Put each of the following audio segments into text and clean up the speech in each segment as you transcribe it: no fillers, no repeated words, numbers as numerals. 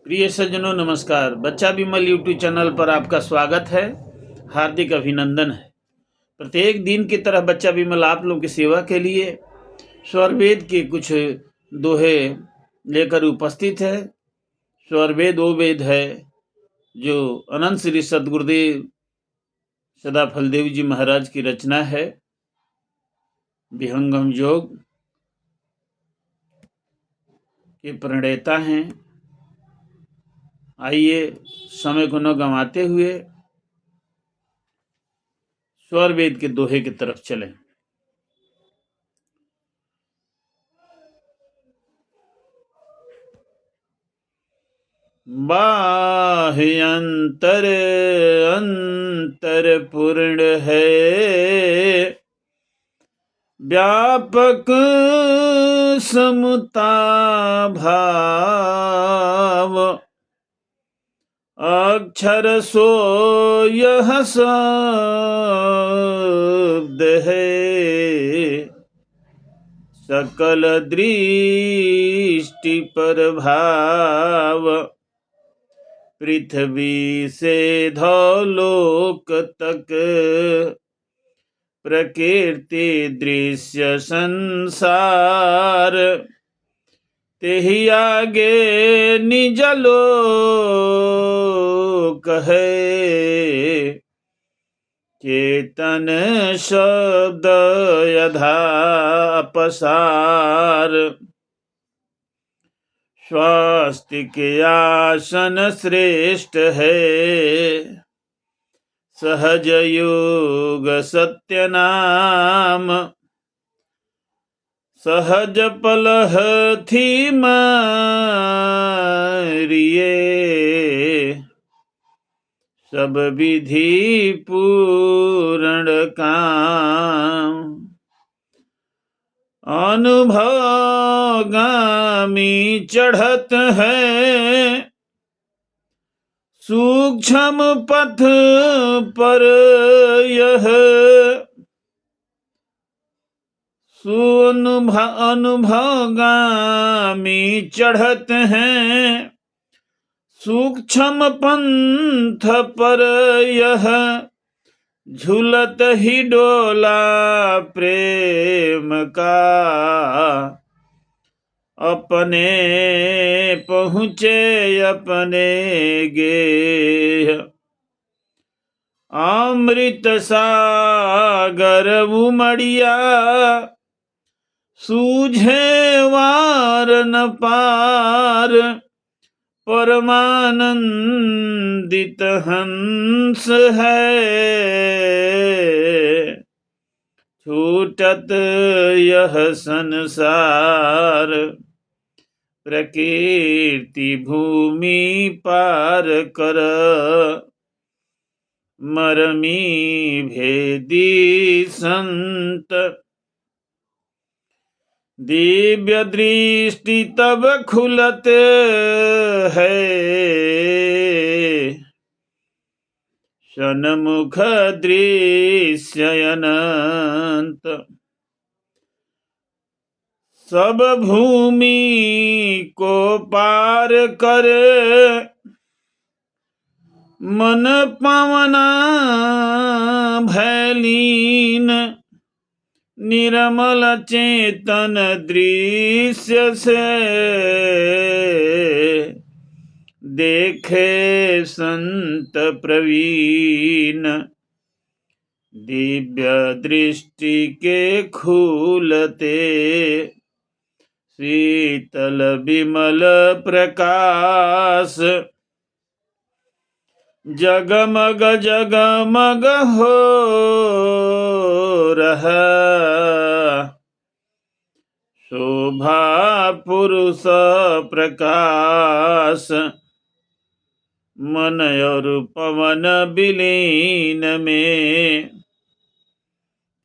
प्रिय सज्जनों नमस्कार। बच्चा विमल यूट्यूब चैनल पर आपका स्वागत है, हार्दिक अभिनंदन है। प्रत्येक दिन की तरह बच्चा विमल आप लोगों की सेवा के लिए स्वरवेद के कुछ दोहे लेकर उपस्थित है। स्वरवेद वो वेद है जो अनंत श्री सदगुरुदेव सदा फलदेव जी महाराज की रचना है। विहंगम योग के प्रणेता हैं। आइए समय को न गंवाते हुए स्वरवेद के दोहे की तरफ चलें। बाह्य अंतर अंतर पूर्ण है, व्यापक समता भाव, अक्षर सो यह शब्द है, सकल दृष्टि पर भाव, पृथ्वी से धौलोक तक, प्रकृति दृश्य संसार, तेहि आगे निज लोक है, चेतन शब्द यथा पसार, स्वास्तिक आसन श्रेष्ठ है, सहज योग सत्य नाम, सहज पलह थी मारिए, सब विधि पूर्ण काम, अनुभवगामी चढ़त है, सूक्ष्म पथ पर यह, अनुभवगामी चढ़त हैं, सूक्ष्म पंथ पर यह, झूलत ही डोला प्रेम का, अपने पहुँचे अपने गेह, अमृत सागर उमड़िया, सूझे वार न पार, परमानंदित हंस है, छूटत यह संसार, प्रकृति भूमि पार कर, मरमी भेदी संत, दिव्य दृष्टि तब खुलत है, सन्मुख दृश्य अनंत, सब भूमि को पार कर, मन पावना भैलीन, निर्मल चेतन दृश्य से, देखे संत प्रवीण, दिव्य दृष्टि के खुलते, शीतल विमल प्रकाश, जगमग जगमग हो रहा, शोभा पुरुष प्रकाश, मन और पवन विलीन में,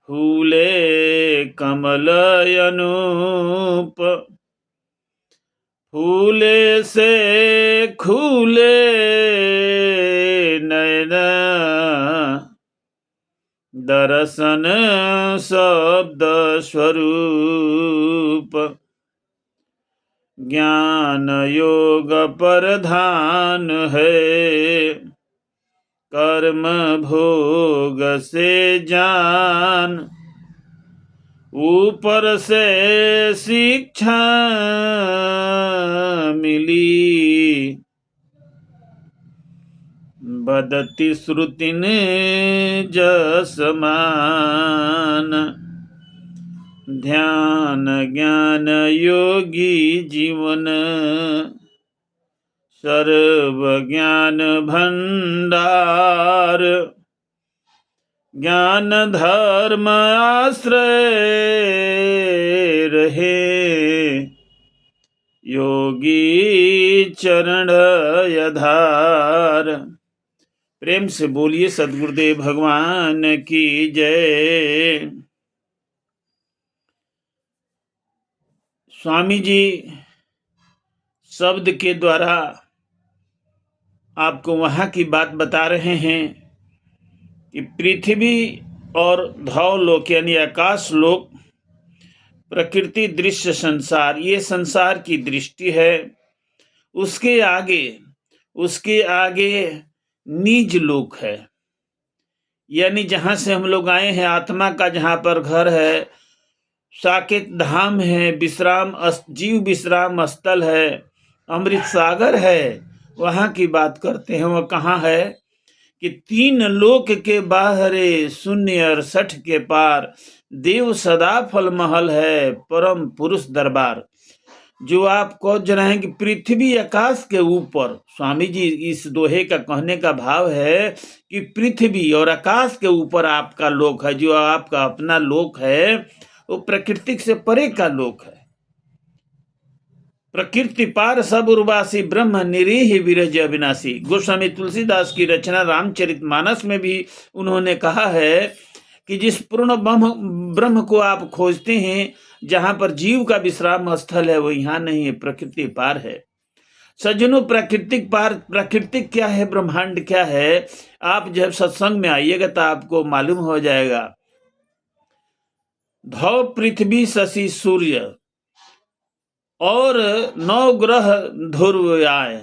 फूले कमल अनूप, फूले से खूले नयन, दर्शन शब्द स्वरूप, ज्ञान योग प्रधान है, कर्म भोग से जान, ऊपर से शिक्षा मिली, बदति श्रुतिन जसमान, ध्यान ज्ञान योगी जीवन, सर्व ज्ञान भंडार, ज्ञान धर्म आश्रय रहे, योगी चरण आधार। प्रेम से बोलिए सद्गुरुदेव भगवान की जय। स्वामी जी शब्द के द्वारा आपको वहाँ की बात बता रहे हैं कि पृथ्वी और धवलोक यानी आकाश लोक, प्रकृति दृश्य संसार, ये संसार की दृष्टि है। उसके आगे निज लोक है, यानी जहाँ से हम लोग आए हैं, आत्मा का जहाँ पर घर है, साकेत धाम है, जीव विश्राम स्थल है, अमृत सागर है, वहाँ की बात करते हैं। वह कहाँ है कि 3 लोक के बाहरे शून्य 68 के पार, देव सदा फल महल है, परम पुरुष दरबार। जो आप कह रहे हैं कि पृथ्वी आकाश के ऊपर, स्वामी जी इस दोहे का कहने का भाव है कि पृथ्वी और आकाश के ऊपर आपका लोक है। जो आपका अपना लोक है वो प्रकृति से परे का लोक है। प्रकृति पार सब उर्वासी, ब्रह्म निरीह विरज अविनाशी। गोस्वामी तुलसीदास की रचना रामचरितमानस में भी उन्होंने कहा है कि जिस पूर्ण ब्रह्म को आप खोजते हैं, जहां पर जीव का विश्राम स्थल है, वो यहाँ नहीं है, प्रकृति पार है। सज्जनों, प्राकृतिक क्या है, ब्रह्मांड क्या है, आप जब सत्संग में आइएगा तो आपको मालूम हो जाएगा। धौ पृथ्वी शशि सूर्य और 9 ग्रह ध्रुव आए,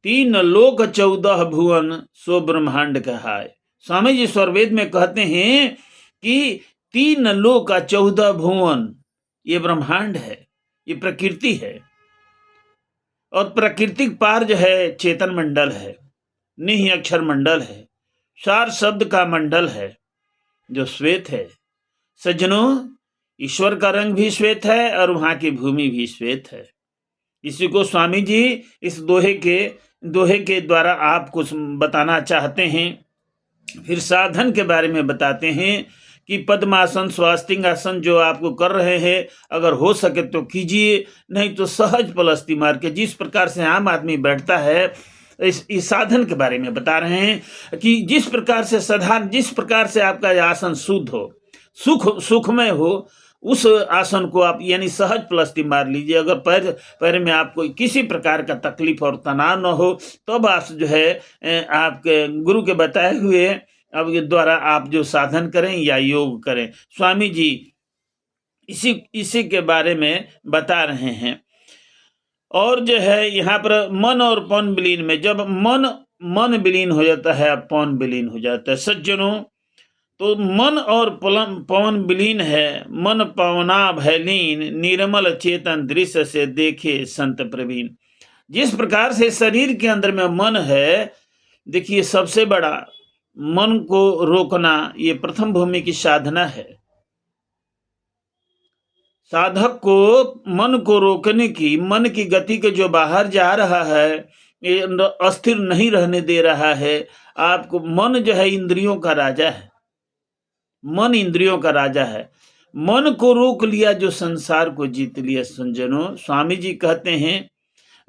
3 लोक 14 भुवन, सो ब्रह्मांड कहाय। स्वामी जी स्वरवेद में कहते हैं कि 3 लोक 14 भुवन, ये ब्रह्मांड है, ये प्रकृति है। और प्राकृतिक पार जो है चेतन मंडल है, निहि अक्षर मंडल है, सार शब्द का मंडल है जो श्वेत है। सज्जनों, ईश्वर का रंग भी श्वेत है और वहां की भूमि भी श्वेत है। इसी को स्वामी जी इस दोहे के द्वारा आपको बताना चाहते हैं। फिर साधन के बारे में बताते हैं कि पद्मासन, स्वास्तिक आसन जो आपको कर रहे हैं, अगर हो सके तो कीजिए, नहीं तो सहज पलस्ती मार के, जिस प्रकार से आम आदमी बैठता है, इस साधन के बारे में बता रहे हैं कि जिस प्रकार से आपका आसन शुद्ध हो, सुखमय हो, उस आसन को आप यानी सहज पलस्ती मार लीजिए। अगर पैर में आपको किसी प्रकार का तकलीफ और तनाव न हो, तब आप जो है आपके गुरु के बताए हुए अब द्वारा आप जो साधन करें या योग करें। स्वामी जी इसी के बारे में बता रहे हैं। और जो है यहाँ पर मन और पवन विलीन में, जब मन विलीन हो जाता है, पवन विलीन हो जाता है। सज्जनों, तो मन और पवन विलीन है, मन पवना भयलीन, निर्मल चेतन दृश्य से देखे संत प्रवीण। जिस प्रकार से शरीर के अंदर में मन है, देखिए सबसे बड़ा मन को रोकना, ये प्रथम भूमि की साधना है। साधक को मन को रोकने की, मन की गति के जो बाहर जा रहा है, ये अस्थिर नहीं रहने दे रहा है आपको। मन जो है इंद्रियों का राजा है, मन इंद्रियों का राजा है। मन को रोक लिया जो संसार को जीत लिया। संजनों, स्वामी जी कहते हैं,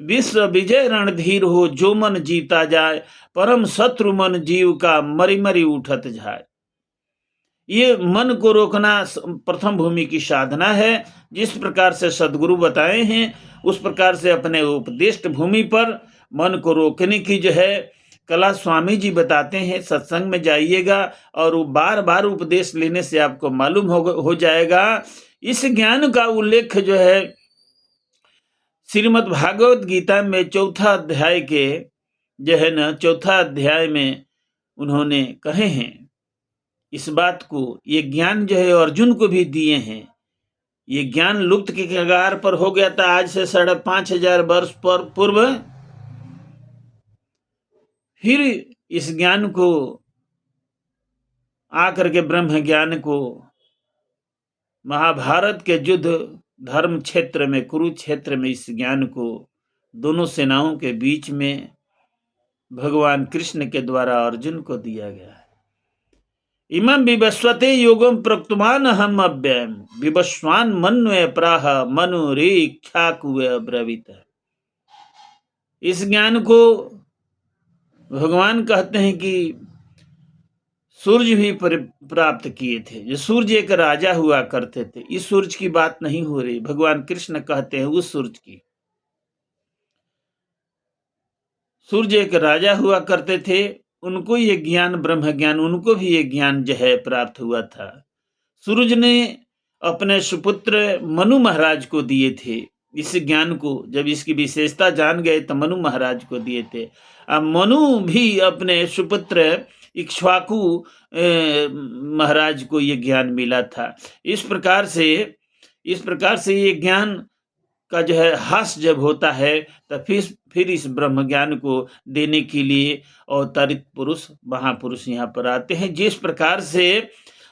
विश्व विजय रणधीर हो, जो मन जीता जाए, परम शत्रु मन जीव का, मरी मरी उठत जाए। ये मन को रोकना प्रथम भूमि की साधना है। जिस प्रकार से सदगुरु बताए हैं, उस प्रकार से अपने उपदिष्ट भूमि पर मन को रोकने की जो है कला स्वामी जी बताते हैं। सत्संग में जाइएगा और बार बार उपदेश लेने से आपको मालूम हो जाएगा। इस ज्ञान का उल्लेख जो है श्रीमद् भागवत गीता में चौथा अध्याय के जो है ना, चौथा अध्याय में उन्होंने कहे हैं इस बात को। ये ज्ञान जो है अर्जुन को भी दिए हैं। ये ज्ञान लुप्त के कगार पर हो गया था आज से 5,500 वर्ष पर पूर्व। फिर इस ज्ञान को आकर के ब्रह्म ज्ञान को महाभारत के युद्ध धर्म क्षेत्र में, कुरुक्षेत्र में, इस ज्ञान को दोनों सेनाओं के बीच में भगवान कृष्ण के द्वारा अर्जुन को दिया गया है। इमं विवस्वते योगम प्रक्तमान हम अव्ययम विवस्वान मन्वय प्राह मनुरेख्याकुवे ब्रवीत। इस ज्ञान को भगवान कहते हैं कि सूर्य भी प्राप्त किए थे। जो सूर्य एक राजा हुआ करते थे, इस सूर्य की बात नहीं हो रही, भगवान कृष्ण कहते हैं उस सूर्य की। सूर्य एक राजा हुआ करते थे, उनको ये ज्ञान, ब्रह्म ज्ञान, उनको भी ये ज्ञान जो है प्राप्त हुआ था। सूरज ने अपने सुपुत्र मनु महाराज को दिए थे इस ज्ञान को। जब इसकी विशेषता जान गए तो मनु महाराज को दिए थे। अब मनु भी अपने सुपुत्र इक्ष्वाकु महाराज को ये ज्ञान मिला था। इस प्रकार से ये ज्ञान का जो है हास जब होता है तो फिर इस ब्रह्म ज्ञान को देने के लिए अवतरित पुरुष, महापुरुष यहाँ पर आते हैं। जिस प्रकार से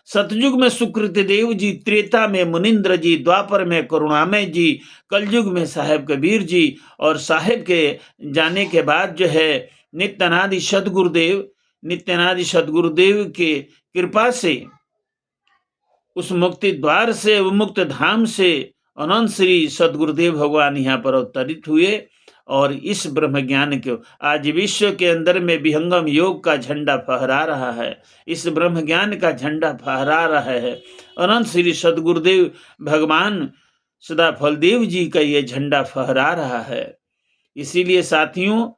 सतयुग में सुकृत देव जी, त्रेता में मुनिंद्र जी, द्वापर में करुणामय जी, कलयुग में साहेब कबीर जी, और साहेब के जाने के बाद जो है नित्यानादि सदगुरुदेव के कृपा से, उस मुक्ति द्वार से, मुक्त धाम से अनंत श्री सदगुरुदेव भगवान यहाँ पर अवतरित हुए। और इस ब्रह्म ज्ञान को आज विश्व के अंदर में विहंगम योग का झंडा फहरा रहा है। इस ब्रह्म ज्ञान का झंडा फहरा रहा है अनंत श्री सदगुरुदेव भगवान सदा फलदेव जी का ये झंडा फहरा रहा है। इसीलिए साथियों,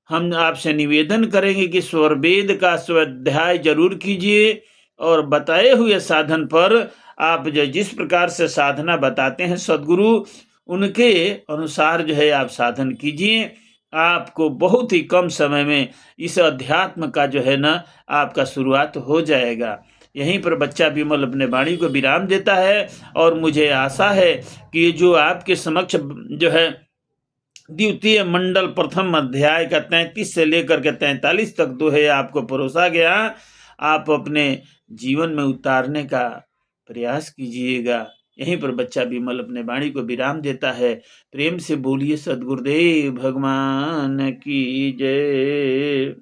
हम आपसे निवेदन करेंगे कि स्वरवेद का स्वाध्याय जरूर कीजिए, और बताए हुए साधन पर आप जो जिस प्रकार से साधना बताते हैं सदगुरु, उनके अनुसार जो है आप साधन कीजिए। आपको बहुत ही कम समय में इस अध्यात्म का जो है ना आपका शुरुआत हो जाएगा। यहीं पर बच्चा विमल अपने वाणी को विराम देता है, और मुझे आशा है कि जो आपके समक्ष जो है द्वितीय मंडल प्रथम अध्याय का 33 से लेकर के 43 तक दोहे आपको परोसा गया, आप अपने जीवन में उतारने का प्रयास कीजिएगा। यहीं पर बच्चा विमल अपने वाणी को विराम देता है। प्रेम से बोलिए सद्गुरुदेव भगवान की जय।